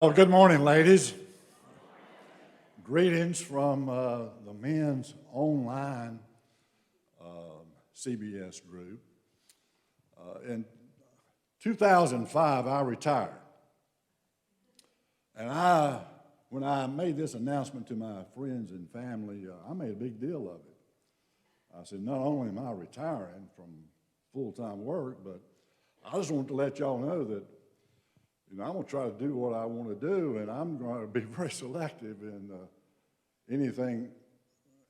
Well, good morning, ladies. Greetings from the men's online CBS group. In 2005, I retired. And when I made this announcement to my friends and family, I made a big deal of it. I said, not only am I retiring from full-time work, but I just want to let y'all know that I'm going to try to do what I want to do, and I'm going to be very selective in anything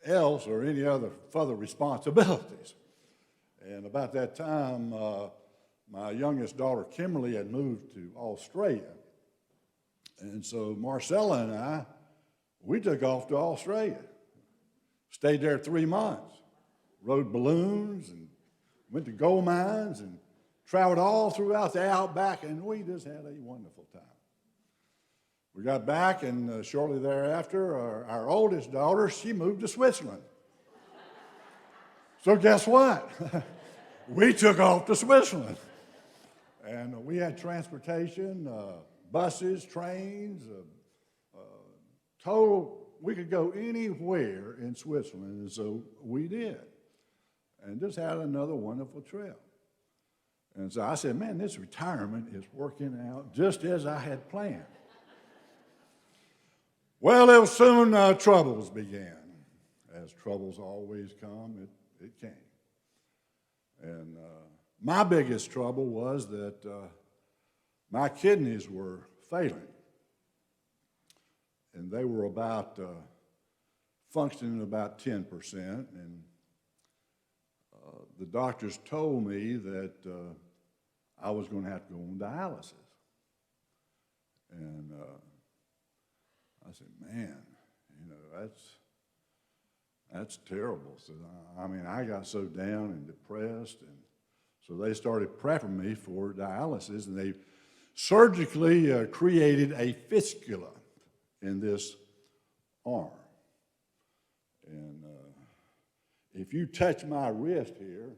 else or any other further responsibilities. And about that time, my youngest daughter, Kimberly, had moved to Australia. And so Marcella and I, we took off to Australia. Stayed there 3 months, rode balloons and went to gold mines and traveled all throughout the outback, and we just had a wonderful time. We got back, and shortly thereafter, our oldest daughter, she moved to Switzerland. So guess what? We took off to Switzerland. And we had transportation, buses, trains, total, we could go anywhere in Switzerland, and so we did. And just had another wonderful trip. And so I said, man, this retirement is working out just as I had planned. Well, it was soon troubles began. As troubles always come, it came. And my biggest trouble was that my kidneys were failing. And they were functioning about 10%. And the doctors told me that I was going to have to go on dialysis. And I said, man, that's terrible. So, I got so down and depressed. And so they started prepping me for dialysis, and they surgically created a fistula in this arm. And if you touch my wrist here,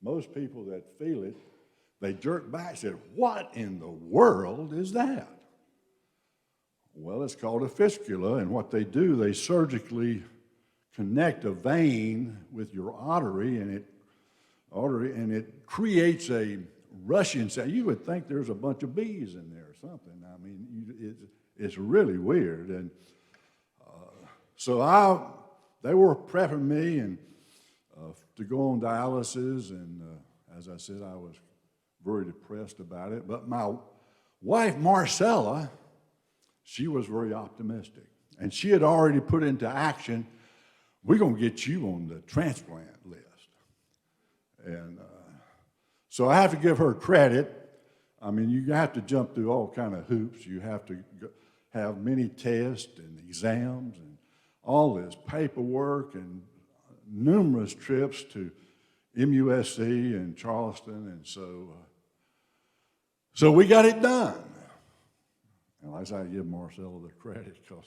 most people that feel it, they jerk back and said, what in the world is that? Well, it's called a fistula, and what they do, they surgically connect a vein with your artery, and it creates a rushing sound. You would think there's a bunch of bees in there or something. It's really weird. And so they were prepping me and to go on dialysis, and as I said, I was very depressed about it. But my wife, Marcella, she was very optimistic. And she had already put into action, we're going to get you on the transplant list. And so I have to give her credit. You have to jump through all kind of hoops. You have to have many tests and exams and all this paperwork and numerous trips to MUSC and Charleston, and so we got it done. And like I say, I give Marcella the credit because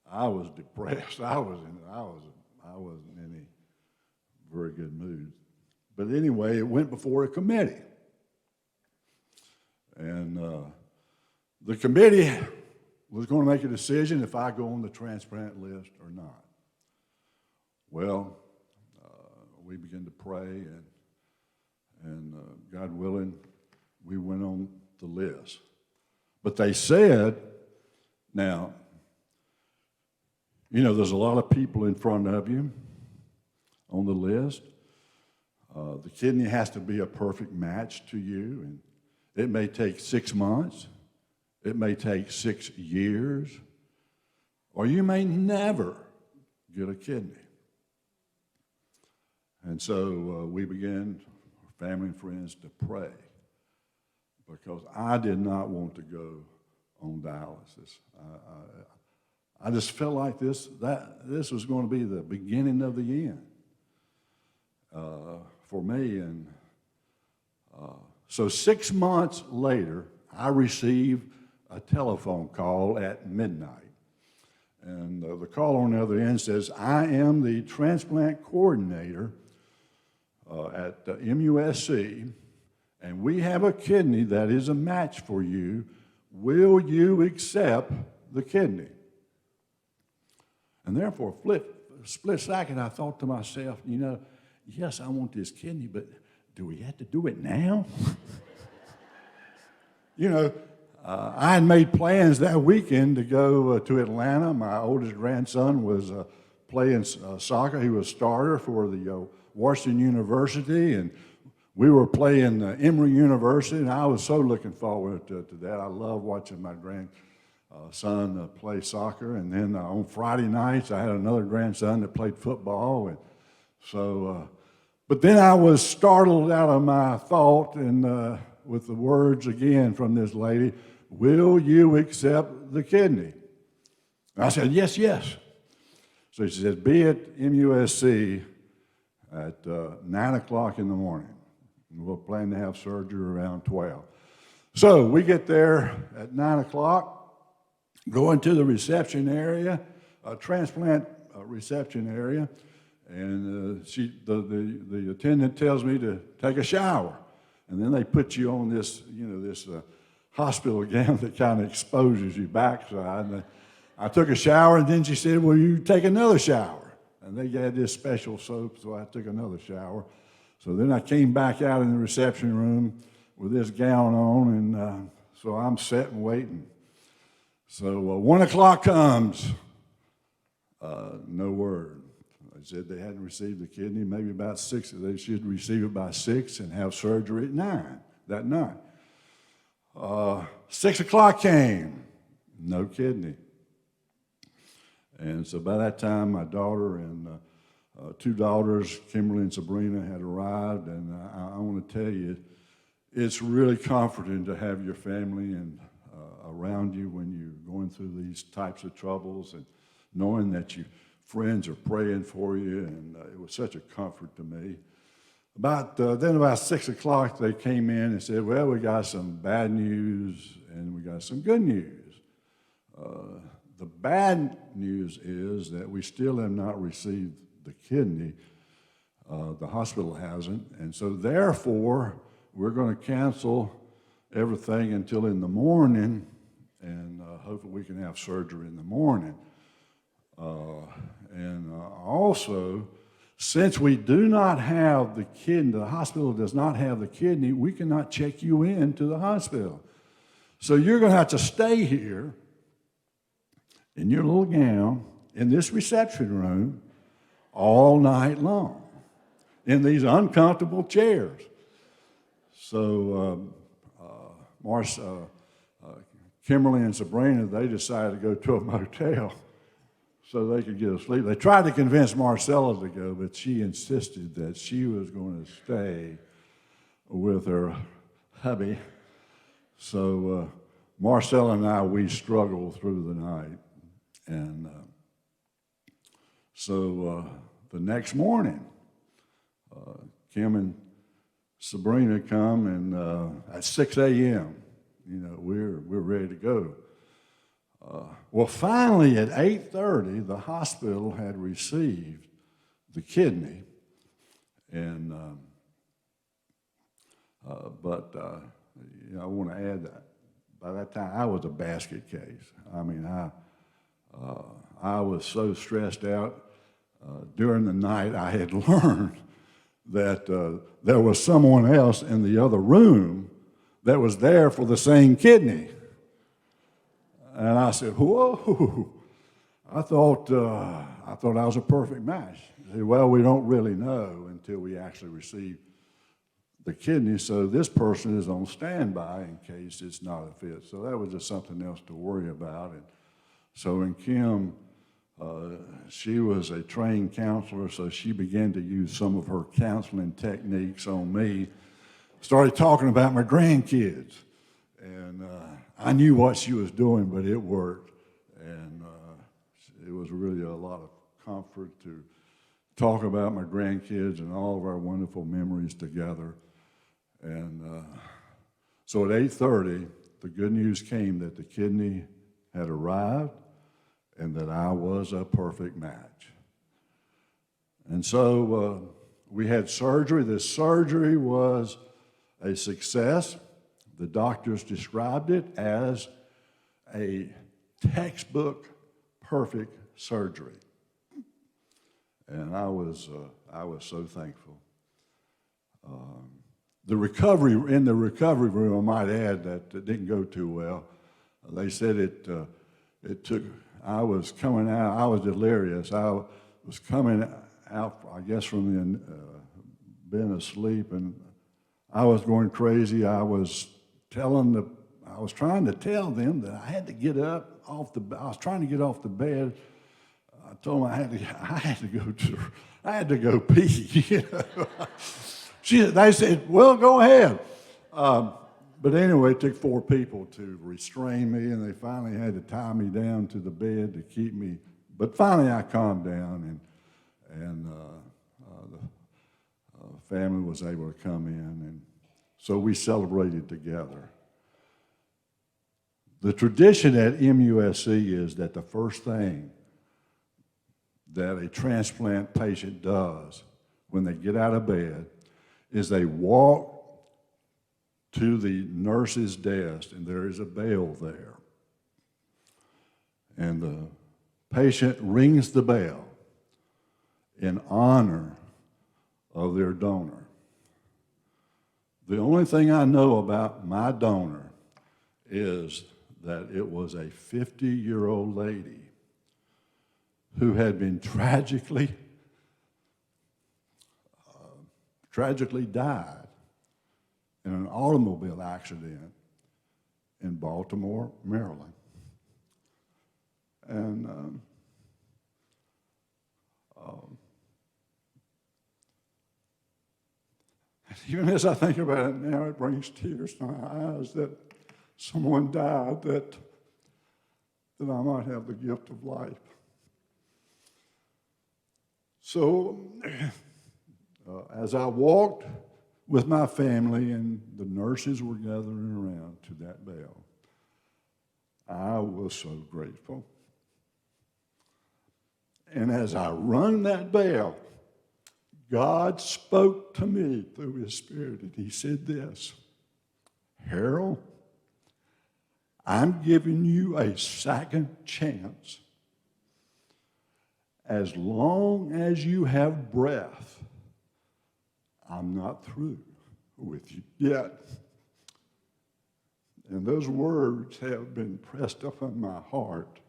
I was depressed. I wasn't in any very good mood. But anyway, it went before a committee, and the committee was going to make a decision if I go on the transplant list or not. Well, we began to pray, and God willing, we went on the list. But they said, now, there's a lot of people in front of you on the list. The kidney has to be a perfect match to you, and it may take 6 months. It may take 6 years, or you may never get a kidney. And so we began, family and friends, to pray because I did not want to go on dialysis. I just felt like this was going to be the beginning of the end for me. And so 6 months later, I received a telephone call at midnight. And the call on the other end says, I am the transplant coordinator at MUSC, and we have a kidney that is a match for you. will you accept the kidney? And therefore, a split second, I thought to myself, yes, I want this kidney, but do we have to do it now? I had made plans that weekend to go to Atlanta. My oldest grandson was playing soccer. He was starter for the Washington University, and we were playing Emory University, and I was so looking forward to that. I love watching my grandson play soccer. And then on Friday nights, I had another grandson that played football. And so, but then I was startled out of my thought and with the words again from this lady, will you accept the kidney? And I said, yes, yes. So she said, be at MUSC at 9 o'clock in the morning. We'll plan to have surgery around 12. So we get there at 9 o'clock, go into the reception area, transplant reception area, and the attendant tells me to take a shower. And then they put you on this, this hospital gown that kind of exposes your backside. And I took a shower, and then she said, well, you take another shower. And they had this special soap, so I took another shower. So then I came back out in the reception room with this gown on, and so I'm sitting waiting. So 1 o'clock comes, no word. They said they hadn't received the kidney, maybe about 6. They should receive it by 6 and have surgery at 9 that night. 6 o'clock came, no kidney. And so by that time, my daughter and 2 daughters, Kimberly and Sabrina, had arrived. And I want to tell you, it's really comforting to have your family and around you when you're going through these types of troubles, and knowing that your friends are praying for you. And it was such a comfort to me. Then about 6 o'clock, they came in and said, well, we got some bad news and we got some good news. The bad news is that we still have not received the kidney. The hospital hasn't. And so therefore, we're going to cancel everything until in the morning, and hopefully we can have surgery in the morning. Also, since we do not have the kidney, the hospital does not have the kidney, we cannot check you into the hospital. So you're going to have to stay here in your little gown in this reception room all night long in these uncomfortable chairs. So Kimberly and Sabrina, they decided to go to a motel so they could get asleep. They tried to convince Marcella to go, but she insisted that she was going to stay with her hubby. So Marcella and I, we struggled through the night. And so the next morning, Kim and Sabrina come, and at 6 a.m., we're ready to go. Well, finally at 8:30, the hospital had received the kidney, and but I want to add that by that time I was a basket case. I mean, I was so stressed out during the night. I had learned that there was someone else in the other room that was there for the same kidney. And I said, whoa, I thought I was a perfect match. He said, well, we don't really know until we actually receive the kidney, so this person is on standby in case it's not a fit. So that was just something else to worry about. And so in Kim, she was a trained counselor, so she began to use some of her counseling techniques on me. Started talking about my grandkids, and I knew what she was doing, but it worked, and it was really a lot of comfort to talk about my grandkids and all of our wonderful memories together. And so at 8:30, the good news came that the kidney had arrived and that I was a perfect match. And so we had surgery. This surgery was a success. The doctors described it as a textbook perfect surgery. And I was so thankful. In the recovery room, I might add that it didn't go too well. They said it took, I was coming out, I was delirious. I was coming out, I guess, from being asleep, and I was going crazy. I was trying to tell them that I had to get up I was trying to get off the bed. I told them I had to go pee. You know? They said, well, go ahead. But anyway, it took 4 people to restrain me, and they finally had to tie me down to the bed to keep me. But finally, I calmed down, and the family was able to come in, and so we celebrated together. The tradition at MUSC is that the first thing that a transplant patient does when they get out of bed is they walk to the nurse's desk, and there is a bell there. And the patient rings the bell in honor of their donor. The only thing I know about my donor is that it was a 50-year-old lady who had been tragically died in an automobile accident in Baltimore, Maryland. And even as I think about it now, it brings tears to my eyes that someone died that I might have the gift of life. So as I walked with my family and the nurses were gathering around to that bell, I was so grateful. And as I rung that bell, God spoke to me through His Spirit, and He said this, Harold, I'm giving you a second chance. As long as you have breath, I'm not through with you yet. And those words have been pressed upon my heart.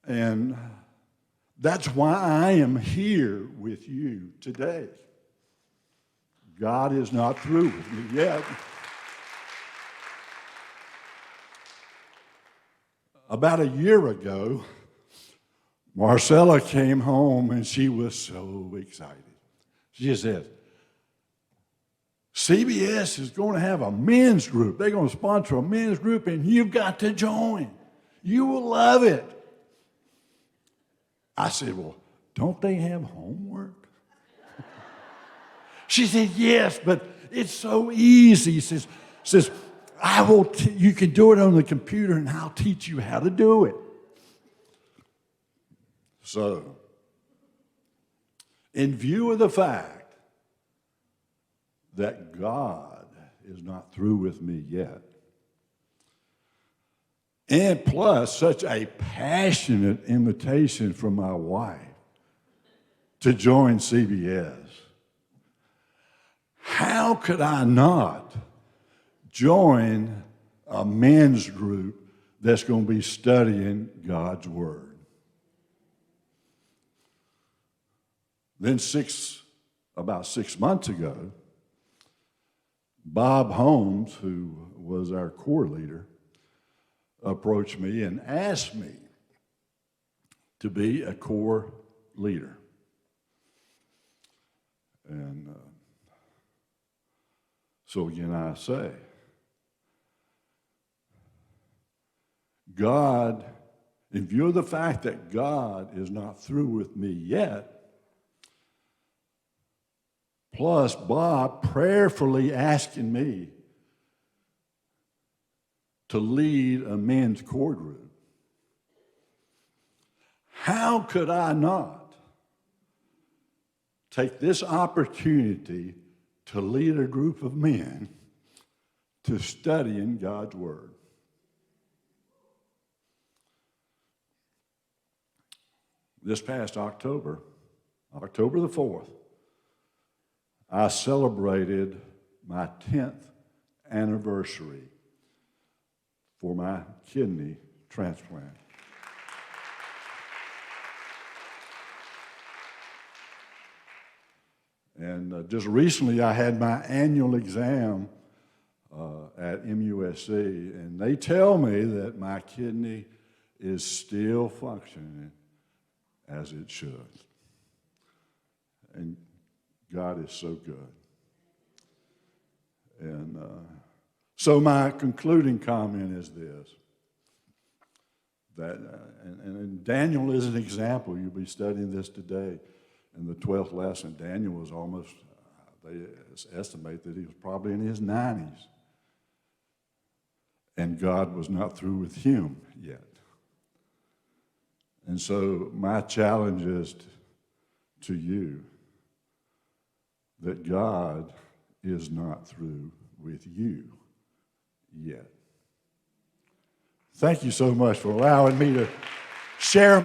And that's why I am here with you today. God is not through with me yet. About a year ago, Marcella came home and she was so excited. She said, CBS is going to have a men's group. They're going to sponsor a men's group, and you've got to join. You will love it. I said, well, don't they have homework? She said, yes, but it's so easy. She says you can do it on the computer, and I'll teach you how to do it. So, in view of the fact that God is not through with me yet, and plus such a passionate invitation from my wife to join CBS, how could I not join a men's group that's going to be studying God's Word? Then about 6 months ago, Bob Holmes, who was our core leader, approached me and asked me to be a core leader. And so again, I say, God, in view of the fact that God is not through with me yet, plus Bob prayerfully asking me to lead a men's core group, how could I not take this opportunity to lead a group of men to study in God's Word? this past October, October the 4th, I celebrated my 10th anniversary for my kidney transplant. And just recently I had my annual exam at MUSC, and they tell me that my kidney is still functioning as it should. And God is so good. And so my concluding comment is this, that, and Daniel is an example. You'll be studying this today in the 12th lesson. Daniel was almost, they estimate that he was probably in his 90s. And God was not through with him yet. And so my challenge is to you that God is not through with you yet. Thank you so much for allowing me to share